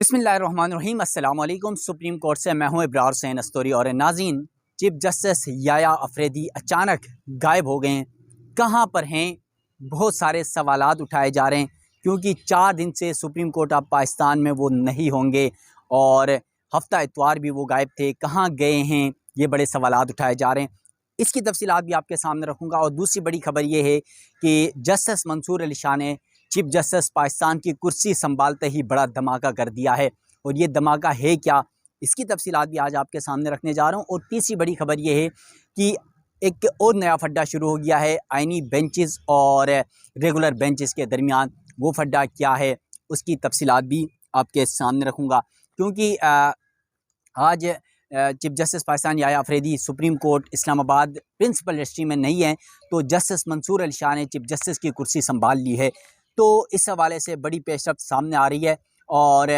बिस्मिल्लाहिर्रहमानिर्रहीम अस्सलाम वालेकुम। सुप्रीम कोर्ट से मैं हूं इब्रार हुसैन अस्तोरी। और नाज़रीन, चीफ जस्टिस याया अफरीदी अचानक गायब हो गए हैं। कहां पर हैं? बहुत सारे सवालात उठाए जा रहे हैं क्योंकि 4 दिन से सुप्रीम कोर्ट ऑफ पाकिस्तान में वो नहीं होंगे और हफ्ता इतवार भी वो गायब थे। कहां गए हैं? ये बड़े सवालात उठाए जा रहे हैं। इसकी तफसीलात भी आपके सामने रखूँगा। और दूसरी बड़ी खबर ये है कि जस्टिस मंसूर अली शाह ने चीफ जस्टिस पाकिस्तान की कुर्सी संभालते ही बड़ा धमाका कर दिया है। और ये धमाका है क्या, इसकी तफसीलात भी आज आपके सामने रखने जा रहा हूँ। और तीसरी बड़ी खबर ये है कि एक और नया फड्डा शुरू हो गया है आइनी बेंचेस और रेगुलर बेंचेस के दरमियान। वो फड्डा क्या है, उसकी तफसीलात भी आपके सामने रखूँगा। क्योंकि आज Chief Justice Pakistan Yahya Afridi Supreme Court Islamabad principal registry में नहीं है, तो जस्टिस मंसूर अली शाह ने चीफ जस्टिस की कुर्सी संभाल ली है। तो इस हवाले से बड़ी पेशरफ्त सामने आ रही है और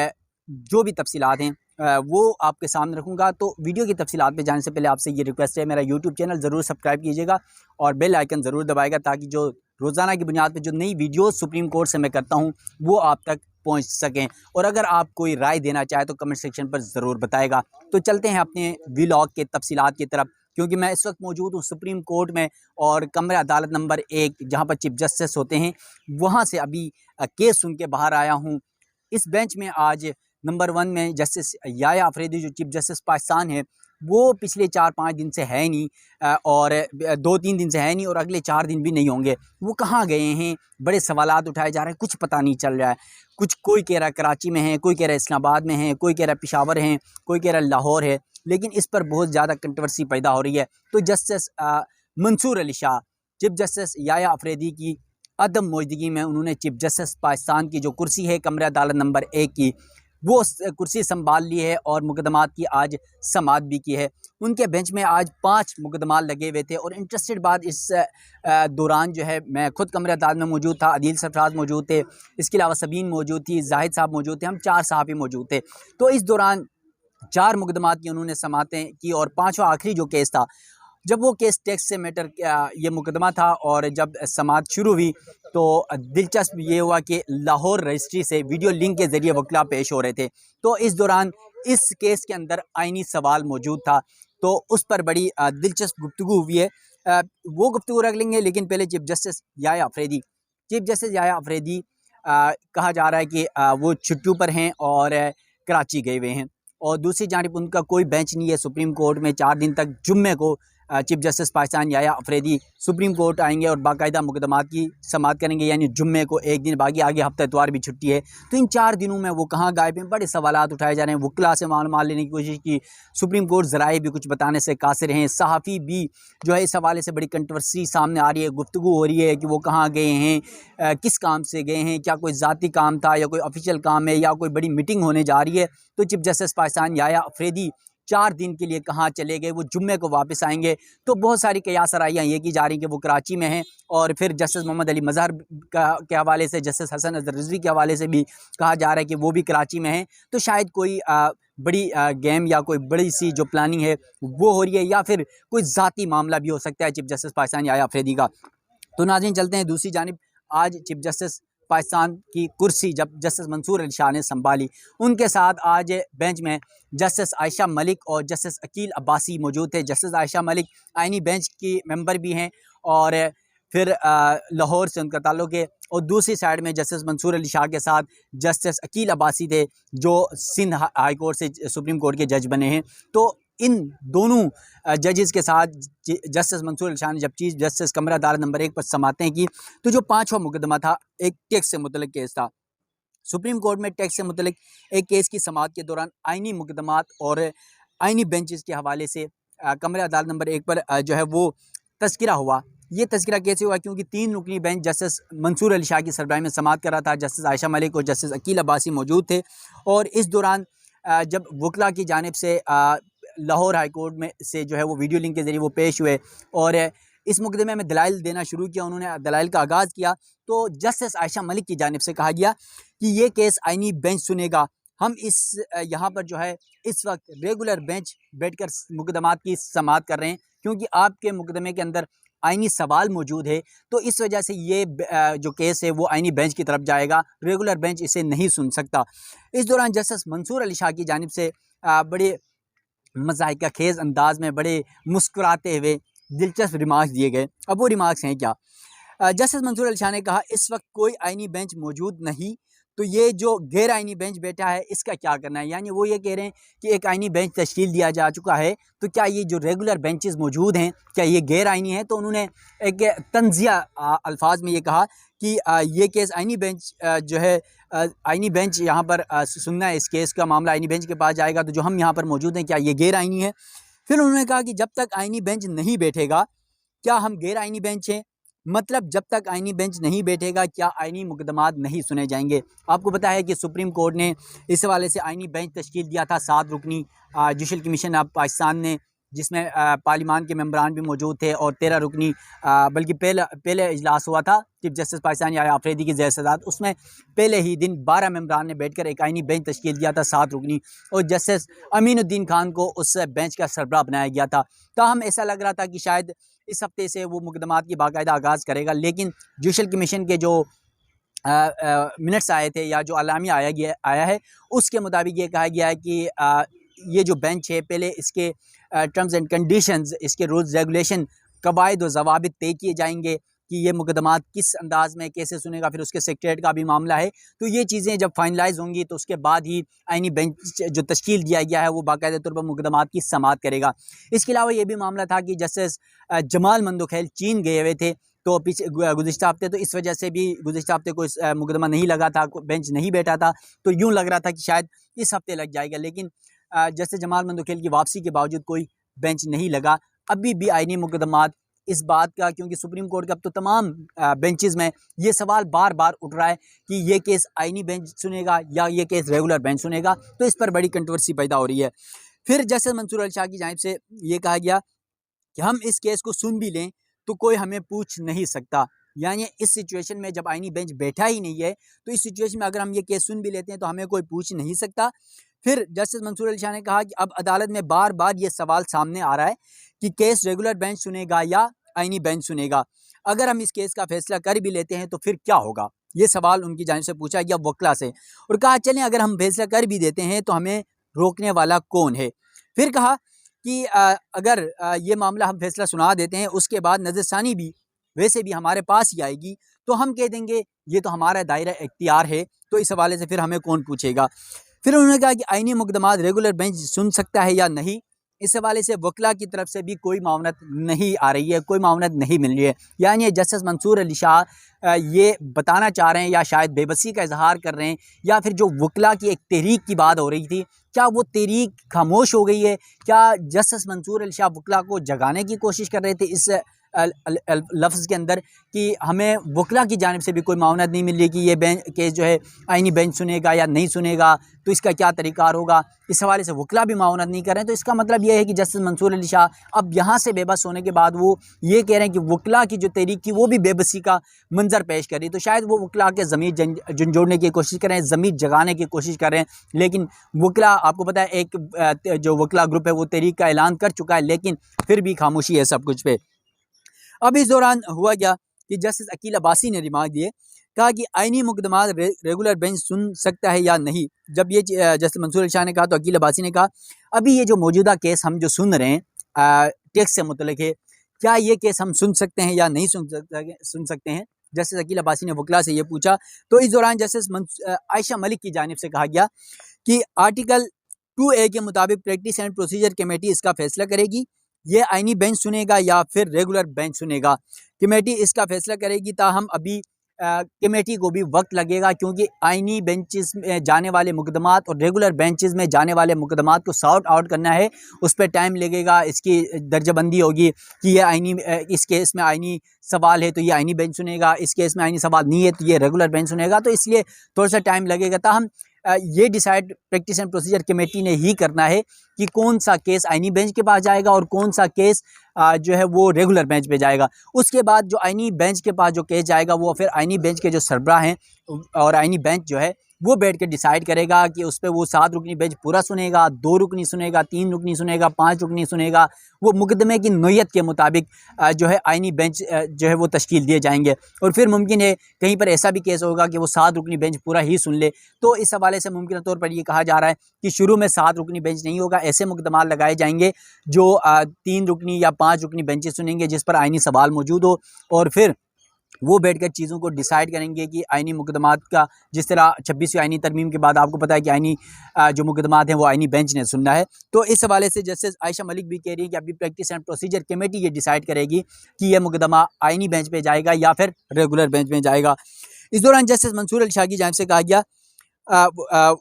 जो भी तफसीलात हैं वो आपके सामने रखूँगा। तो वीडियो की तफसीलात पे जाने से पहले आपसे ये रिक्वेस्ट है, मेरा यूट्यूब चैनल ज़रूर सब्सक्राइब कीजिएगा और बेल आइकन ज़रूर दबाएगा ताकि जो रोज़ाना की बुनियाद पर जो नई वीडियोस सुप्रीम कोर्ट से मैं करता हूँ वो आप तक पहुँच सकें। और अगर आप कोई राय देना चाहे तो कमेंट सेक्शन पर ज़रूर बताएगा। तो चलते हैं अपने व्लॉग के तफसीलात की तरफ, क्योंकि मैं इस वक्त मौजूद हूँ सुप्रीम कोर्ट में और कमरे अदालत नंबर 1 जहाँ पर चीफ जस्टिस होते हैं, वहाँ से अभी केस सुन के बाहर आया हूँ। इस बेंच में आज नंबर 1 में जस्टिस याया अफरीदी जो चीफ जस्टिस पाकिस्तान है वो पिछले 4-5 दिन से है नहीं और 2-3 दिन से है नहीं और अगले 4 दिन भी नहीं होंगे। वो कहाँ गए हैं? बड़े सवालात उठाए जा रहे हैं, कुछ पता नहीं चल रहा है। कुछ कोई कह रहा है कराची में है, कोई कह रहा है इस्लामाबाद में है, कोई कह रहा है पेशावर है, कोई कह रहा है लाहौर है, लेकिन इस पर बहुत ज़्यादा कंट्रोवर्सी पैदा हो रही है। तो Justice Mansoor Ali Shah Chief Justice Yahya Afridi की अदम मौजूदगी में उन्होंने चीफ जस्टिस पाकिस्तान की जो कुर्सी है कमरे अदालत नंबर 1 की वो कुर्सी संभाल ली है और मुकदमात की आज समाअत भी की है। उनके बेंच में आज 5 मुकदमा लगे हुए थे और इंटरेस्टेड बात इस दौरान जो है मैं खुद कमरे अदालत में मौजूद था, अदील सरफराज मौजूद थे, इसके अलावा सबीन मौजूद थी, जाहिद साहब मौजूद थे, हम 4 साहब ही मौजूद थे। तो इस दौरान 4 मुकदमात की उन्होंने समाअतें की और 5वां आखिरी जो केस था, जब वो केस टैक्स से मैटर ये मुकदमा था और जब समाअत शुरू हुई तो दिलचस्प ये हुआ कि लाहौर रजिस्ट्री से वीडियो लिंक के ज़रिए वकील पेश हो रहे थे। तो इस दौरान इस केस के अंदर आइनी सवाल मौजूद था, तो उस पर बड़ी दिलचस्प गुफ्तगू हुई है। वो गुफ्तगू रख लेंगे, लेकिन पहले चीफ जस्टिस याया अफरीदी कहा जा रहा है कि वो छुट्टियों पर हैं और कराची गए हुए हैं। और दूसरी जानिब उनका कोई बेंच नहीं है सुप्रीम कोर्ट में। 4 दिन तक जुम्मे को Chief Justice Pakistan Yahya Afridi Supreme Court आएंगे और बाकायदा मुकदमात की समाअत करेंगे, यानी जुम्मे को एक दिन बाकी, आगे हफ्ता इतवार भी छुट्टी है। तो इन 4 दिनों में वो कहाँ गायब हैं? बड़े सवालात उठाए जा रहे हैं। वकीला से मालूमात लेने की कोशिश की, सुप्रीम कोर्ट ज़राए भी कुछ बताने से कासिर हैं, सहाफ़ी भी जो है इस हवाले से बड़ी कंट्रोवर्सी सामने आ रही है, गुफ्तगू हो रही है कि वो कहाँ गए हैं, किस काम से गए हैं, क्या कोई ज़ाती काम था या कोई ऑफिशियल काम है या कोई बड़ी मीटिंग होने जा रही है। तो चीफ जस्टिस पाकिस्तान याया अफरीदी 4 दिन के लिए कहाँ चले गए, वो जुम्मे को वापस आएंगे। तो बहुत सारी कयासराइयाँ ये की जा रही हैं कि वो कराची में हैं। और फिर जस्टिस मोहम्मद अली मज़हर के हवाले से, जस्टिस हसन अज़हर रिजवी के हवाले से भी कहा जा रहा है कि वो भी कराची में हैं। तो शायद कोई बड़ी गेम या कोई बड़ी सी जो प्लानिंग है वो हो रही है, या फिर कोई ज़ाती मामला भी हो सकता है चीफ जस्टिस पाकिस्तान याया अफरीदी का। तो नाज़रीन चलते हैं दूसरी जानिब। आज चीफ जस्टिस पाकिस्तान की कुर्सी जब जस्टिस मंसूर अली शाह ने संभाली, उनके साथ आज बेंच में जस्टिस आयशा मलिक और जस्टिस अकील अब्बासी मौजूद थे। जस्टिस आयशा मलिक आइनी बेंच की मेंबर भी हैं और फिर लाहौर से उनका ताल्लुक़ है। और दूसरी साइड में जस्टिस मंसूर अली शाह के साथ जस्टिस अकील अब्बासी थे जो सिंध हाई कोर्ट से सुप्रीम कोर्ट के जज बने हैं। तो इन दोनों जजेस के साथ जस्टिस मंसूर अली शाह ने जब चीफ जस्टिस कमरा अदालत नंबर 1 पर समाअतें की, तो जो 5वां मुकदमा था एक टैक्स से मुतल्लिक केस था। सुप्रीम कोर्ट में टैक्स से मुतल्लिक एक केस की समाअत के दौरान आइनी मुकदमात और आइनी बेंचेस के हवाले से कमरा अदालत नंबर 1 पर जो है वो तज़किरा हुआ। ये तज़किरा कैसे हुआ? क्योंकि 3 रुकनी बेंच जस्टिस मंसूर अली शाह की सरबराही में समाअत कर रहा था। जस्टिस आयशा मलिक और जस्टिस अकील अब्बासी मौजूद थे। और इस दौरान जब वकला की जानिब से लाहौर हाई कोर्ट में से जो है वो वीडियो लिंक के ज़रिए वो पेश हुए और इस मुकदमे में दलाइल देना शुरू किया, उन्होंने दलाइल का आगाज़ किया। तो जस्टिस आयशा मलिक की जानिब से कहा गया कि ये केस आइनी बेंच सुनेगा, हम इस यहाँ पर जो है इस वक्त रेगुलर बेंच बैठकर मुकदमात की समाअत कर रहे हैं, क्योंकि आपके मुकदमे के अंदर आईनी सवाल मौजूद है, तो इस वजह से ये जो केस है वो आईनी बेंच की तरफ जाएगा, रेगुलर बेंच इसे नहीं सुन सकता। इस दौरान जस्टिस मंसूर अली शाह की जानिब से बड़े मज़ाहिका खेज़ अंदाज में, बड़े मुस्कुराते हुए दिलचस्प रिमार्क्स दिए गए। अब वो रिमार्क्स हैं क्या? जस्टिस मंसूर अली शाह ने कहा, इस वक्त कोई आईनी बेंच मौजूद नहीं, तो ये जो गैर आईनी बेंच बैठा है इसका क्या करना है। यानी वो ये कह रहे हैं कि एक आईनी बेंच तश्कील दिया जा चुका है, तो क्या ये जो रेगुलर बेंचेस मौजूद हैं क्या ये गैर आईनी है? तो उन्होंने एक तंज़िया अल्फाज में ये कहा कि ये केस आईनी बेंच जो है आईनी बेंच यहाँ पर सुनना है, इस केस का मामला आईनी बेंच के पास जाएगा, तो जो हम यहाँ पर मौजूद हैं क्या ये गैर आईनी है? फिर उन्होंने कहा कि जब तक आईनी बेंच नहीं बैठेगा क्या हम गैर आईनी बेंच हैं? मतलब जब तक आईनी बेंच नहीं बैठेगा क्या आईनी मुकदमात नहीं सुने जाएंगे। आपको पता है कि सुप्रीम कोर्ट ने इस हवाले से आईनी बेंच तश्कील दिया था, 7 रुकनी जुडिशल कमीशन ऑफ पाकिस्तान ने, जिसमें पार्लिमान के मेंबरान भी मौजूद थे, और 13 रुकनी बल्कि पहले इजलास हुआ था चीफ जस्टिस पाकिस्तान याया अफरीदी की ज़ेर सदारत, उसमें पहले ही दिन 12 मेंबरान ने बैठकर एक आईनी बेंच तश्कील दिया था 7 रुकनी, और जस्टिस अमीनुद्दीन खान को उस बेंच का सरबराह बनाया गया था। ताहम ऐसा लग रहा था कि शायद इस हफ्ते से वो मुकदमात की बाकायदा आगाज़ करेगा, लेकिन जुडिशल कमीशन के जो मिनट्स आए थे या जो अलामिया आया है उसके मुताबिक ये कहा गया है कि ये जो बेंच है पहले इसके टर्म्स एंड कंडीशंस, इसके रूल्स रेगुलेशन, कवायद व ज़वाबित तय किए जाएंगे कि ये मुकदमात किस अंदाज में कैसे सुनेगा। फिर उसके सेक्रेटरीट का भी मामला है, तो ये चीज़ें जब फाइनलाइज होंगी तो उसके बाद ही आईनी बेंच जो तश्कील दिया गया है वो बाकायदा तौर पर मुकदमात की समाअत करेगा। इसके अलावा ये भी मामला था कि जस्टिस जमाल मंदोखेल चीन गए हुए थे, तो पीछे गुज़िश्ता हफ्ते, तो इस वजह से भी गुज़िश्ता हफ्ते कोई मुकदमा नहीं लगा था, बेंच नहीं बैठा था, तो यूँ लग रहा था कि शायद इस हफ्ते लग जाएगा, लेकिन जस्टिस जमाल मंदोखेल की वापसी के बावजूद कोई बेंच नहीं लगा। अभी भी आईनी मुकदमात इस बात का, क्योंकि सुप्रीम कोर्ट के अब तो तमाम बेंचेस में ये सवाल बार बार उठ रहा है कि ये केस आईनी बेंच सुनेगा या ये केस रेगुलर बेंच सुनेगा, तो इस पर बड़ी कंट्रोवर्सी पैदा हो रही है। फिर जस्टिस मंसूर अली शाह की जानिब से ये कहा गया कि हम इस केस को सुन भी लें तो कोई हमें पूछ नहीं सकता। यानी इस सिचुएशन में जब आईनी बेंच बैठा ही नहीं है, तो इस सिचुएशन में अगर हम ये केस सुन भी लेते हैं तो हमें कोई पूछ नहीं सकता। फिर जस्टिस मंसूर अली शाह ने कहा कि अब अदालत में बार बार ये सवाल सामने आ रहा है कि केस रेगुलर बेंच सुनेगा या आईनी बेंच सुनेगा। अगर हम इस केस का फैसला कर भी लेते हैं तो फिर क्या होगा, ये सवाल उनकी जानिब से पूछा गया वकला से, और कहा चलें अगर हम फैसला कर भी देते हैं तो हमें रोकने वाला कौन है। फिर कहा कि अगर ये मामला हम फैसला सुना देते हैं उसके बाद नज़रसानी भी वैसे भी हमारे पास ही आएगी, तो हम कह देंगे ये तो हमारा दायरा इख्तियार है, तो इस हवाले से फिर हमें कौन पूछेगा। फिर उन्होंने कहा कि आईनी मुकदमात रेगुलर बेंच सुन सकता है या नहीं, इस हवाले से वकला की तरफ से भी कोई मावनत नहीं आ रही है, कोई मावनत नहीं मिल रही है। यानी जस्टिस मंसूर अली शाह ये बताना चाह रहे हैं या शायद बेबसी का इजहार कर रहे हैं, या फिर जो वकला की एक तहरीक की बात हो रही थी क्या वो तहरीक खामोश हो गई है? क्या जस्टिस मंसूर अली शाह वकला को जगाने की कोशिश कर रहे थे इस लफ्ज़ के अंदर कि हमें वकला की जानिब से भी कोई मावनत नहीं मिल रही कि ये केस जो है आईनी बेंच सुनेगा या नहीं सुनेगा, तो इसका क्या तरीक़ार होगा, इस हवाले से वकला भी मावनत नहीं कर रहे हैं। तो इसका मतलब ये है कि जस्टिस मंसूर अली शाह अब यहाँ से बेबस होने के बाद वो ये कह रहे हैं कि वकला की जो तहरीक थी वो भी बेबसी का मंजर पेश कर रही, तो शायद वो वकला के ज़मीर झंझोड़ने की कोशिश कर रहे हैं, ज़मीर जगाने की कोशिश कर रहे हैं। लेकिन वकला, आपको पता है एक जो वकला ग्रुप है वो तहरीक का ऐलान कर चुका है, लेकिन फिर भी खामोशी है सब कुछ पे। अब इस दौरान हुआ क्या कि जस्टिस अकील अब्बासी ने रिमार्क दिए, कहा कि आईनी मुकदमात रेगुलर बेंच सुन सकता है या नहीं। जब ये जस्टिस मंसूर अली शाह ने कहा तो अकील अब्बासी ने कहा अभी ये जो मौजूदा केस हम जो सुन रहे हैं टैक्स से मुतल्लिक़ है, क्या ये केस हम सुन सकते हैं या नहीं सुन सकते हैं। जस्टिस अकील अब्बासी ने वकला से ये पूछा, तो इस दौरान जस्टिस आयशा मलिक की जानिब से कहा गया कि आर्टिकल 2A के मुताबिक प्रैक्टिस एंड प्रोसीजर कमेटी इसका फैसला करेगी, ये आईनी बेंच सुनेगा या फिर रेगुलर बेंच सुनेगा। कमेटी इसका फैसला करेगी, ताहम अभी कमेटी को भी वक्त लगेगा, क्योंकि आईनी बेंचेस में जाने वाले मुकदमात और रेगुलर बेंचेस में जाने वाले मुकदमात को सॉर्ट आउट करना है, उस पर टाइम लगेगा। इसकी दर्जाबंदी होगी कि ये आईनी, इस केस में आईनी सवाल है तो ये आईनी बेंच सुनेगा, इस केस में आईनी सवाल नहीं है तो ये रेगुलर बेंच सुनेगा, तो इसलिए थोड़ा सा टाइम लगेगा। ताहम ये decide practice and procedure committee ने ही करना है कि कौन सा केस आईनी बेंच के पास जाएगा और कौन सा केस जो है वो रेगुलर बेंच पे जाएगा। उसके बाद जो आइनी बेंच के पास जो केस जाएगा वो फिर आइनी बेंच के जो सरबराह हैं और आइनी बेंच जो है वो बैठ के डिसाइड करेगा कि उस पर वो 7 रुकनी बेंच पूरा सुनेगा, 2 रुकनी सुनेगा, 3 रुकनी सुनेगा, 5 रुकनी सुनेगा। वो मुकदमे की नोयत के मुताबिक जो है आइनी बेंच जो है वो तश्कील दिए जाएंगे। और फिर मुमकिन है कहीं पर ऐसा भी केस होगा कि वो 7 रुकनी बेंच पूरा ही सुन ले। तो इस हवाले से मुमकिन तौर पर ये कहा जा रहा है कि शुरू में 7 रुकनी बेंच नहीं होगा, ऐसे मुकदमा लगाए जाएंगे जो 3 रुकनी या 5 रुकनी बेंचेस सुनेंगे जिस पर आइनी सवाल मौजूद हो। और फिर वो बैठकर चीज़ों को डिसाइड करेंगे कि आइनी मुकदमात का, जिस तरह 26वीं आइनी तरमीम के बाद आपको पता है कि आइनी जो मुकदमात हैं वो आइनी बेंच ने सुनना है। तो इस हवाले से जस्टिस आयशा मलिक भी कह रही है कि अभी प्रैक्टिस एंड प्रोसीजर कमेटी ये डिसाइड करेगी कि यह मुकदमा आइनी बेंच पे जाएगा या फिर रेगुलर बेंच में जाएगा। इस दौरान जस्टिस मंसूर अली शाह की जानिब से कहा गया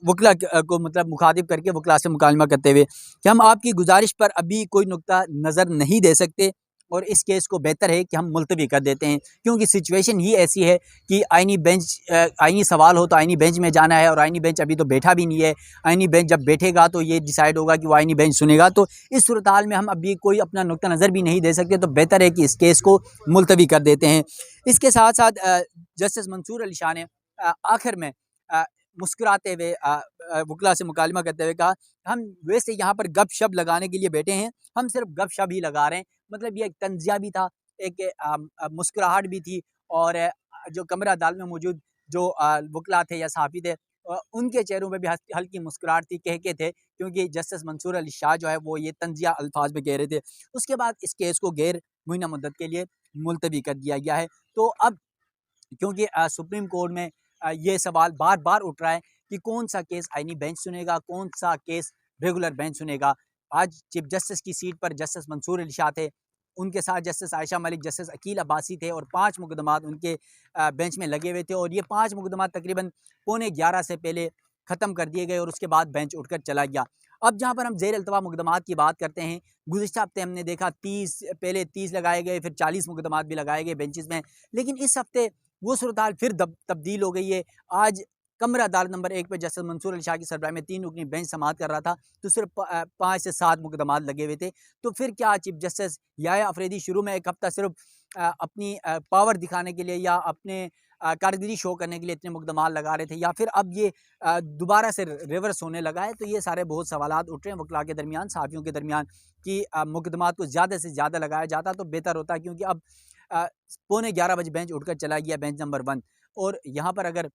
वकला को मतलब मुखातिब करके वकला से मुकालमा करते हुए कि हम आपकी गुजारिश पर अभी कोई नुक्ता नज़र नहीं दे सकते और इस केस को बेहतर है कि हम मुलतवी कर देते हैं, क्योंकि सिचुएशन ही ऐसी है कि आइनी बेंच आइनी सवाल हो तो आइनी बेंच में जाना है और आइनी बेंच अभी तो बैठा भी नहीं है। आइनी बेंच जब बैठेगा तो ये डिसाइड होगा कि वो आइनी बेंच सुनेगा। तो इस सूरत हाल में हम अभी कोई अपना नुक्ता नज़र भी नहीं दे सकते, तो बेहतर है कि इस केस को मुलतवी कर देते हैं। इसके साथ साथ जस्टिस मंसूर अली शाह ने आखिर में मुस्कुराते हुए वकला से मुकालमा करते हुए कहा, हम वैसे यहाँ पर गप शप लगाने के लिए बैठे हैं, हम सिर्फ गप शप ही लगा रहे हैं। मतलब ये एक तंजिया भी था, एक मुस्कुराहट भी थी और जो कमरा अदालत में मौजूद जो वकला थे या सहाफ़ी थे उनके चेहरों पे भी हल्की मुस्कुराहट थी, कहके थे, क्योंकि जस्टिस मंसूर अली शाह जो है वो ये तंजिया अल्फाज में कह रहे थे। उसके बाद इस केस को गैर मुइना मुद्दत के लिए मुलतवी कर दिया गया है। तो अब क्योंकि सुप्रीम कोर्ट में ये सवाल बार बार उठ रहा है कि कौन सा केस आइनी बेंच सुनेगा, कौन सा केस रेगुलर बेंच सुनेगा। आज चीफ जस्टिस की सीट पर जस्टिस मंसूर अली शाह थे, उनके साथ जस्टिस आयशा मलिक, जस्टिस अकील अब्बासी थे और 5 मुकदमात उनके बेंच में लगे हुए थे और ये 5 मुकदमात तकरीबन 11:15 से पहले ख़त्म कर दिए गए और उसके बाद बेंच उठकर चला गया। अब जहाँ पर हम ज़ेर अल्तवा मुकदमात की बात करते हैं, गुज़िश्ता हफ्ते हमने देखा 30 लगाए गए, फिर 40 मुकदमात भी लगाए गए बेंचेस में, लेकिन इस हफ्ते वो सूरत हाल फिर तब्दील हो गई है। आज कमरा अदालत नंबर 1 पे जस्टिस मंसूर अली शाह की सरबराही में 3 रुकनी बेंच समाअत कर रहा था, तो सिर्फ 5 से 7 मुकदमात लगे हुए थे। तो फिर क्या चीफ जस्टिस याया अफरीदी शुरू में एक हफ्ता सिर्फ अपनी पावर दिखाने के लिए या अपने कारकर्दगी शो करने के लिए इतने मुकदमात लगा रहे थे, या फिर अब ये दोबारा से रिवर्स होने लगा है? तो ये सारे बहुत सवालात उठ रहे हैं वकला के दरमियान, सहाफ़ियों के दरमियान कि मुकदमात को ज़्यादा से ज़्यादा लगाया जाता तो बेहतर होता, क्योंकि अब 11:15 बजे बेंच उठकर चला गया, बेंच नंबर 1, और यहाँ पर अगर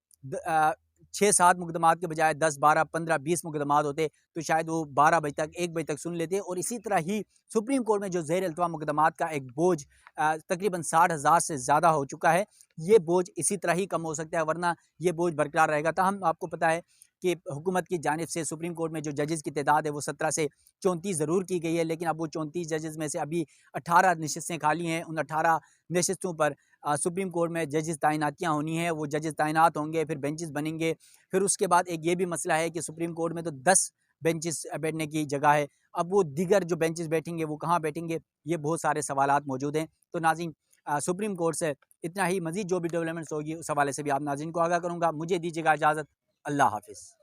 6-7 मुकदमात के बजाय 10, 12, 15, 20 मुकदमात होते तो शायद वो 12 बजे तक, 1 बजे तक सुन लेते। और इसी तरह ही सुप्रीम कोर्ट में जो ज़ेर अल्तवा मुकदमात का एक बोझ तकरीबन 60,000 से ज़्यादा हो चुका है, ये बोझ इसी तरह ही कम हो सकता है, वरना ये बोझ बरकरार रहेगा। ताहम आपको पता है कि हुकूमत की जानिब से सुप्रीम कोर्ट में जो जजेस की तादाद है वो 17 से 34 ज़रूर की गई है, लेकिन अब वो 34 जजेस में से अभी 18 नशिस्तें खाली हैं। उन 18 नशिस्तों पर सुप्रीम कोर्ट में जजेस तैनातियाँ होनी है, वो जजेस तैनात होंगे, फिर बेंचेस बनेंगे। फिर उसके बाद एक ये भी मसला है कि सुप्रीम कोर्ट में तो 10 बेंचेस बैठने की जगह है, अब वो दीगर जो बेंचेस बैठेंगे वो कहाँ बैठेंगे, ये बहुत सारे सवालात मौजूद हैं। तो नाज़रीन, सुप्रीम कोर्ट से इतना ही, मज़ीद जो भी डेवलपमेंट्स होगी उस हवाले से भी आप नाज़रीन को आगाह करूँगा। मुझे दीजिएगा इजाज़त, अल्लाह हाफ़िज़।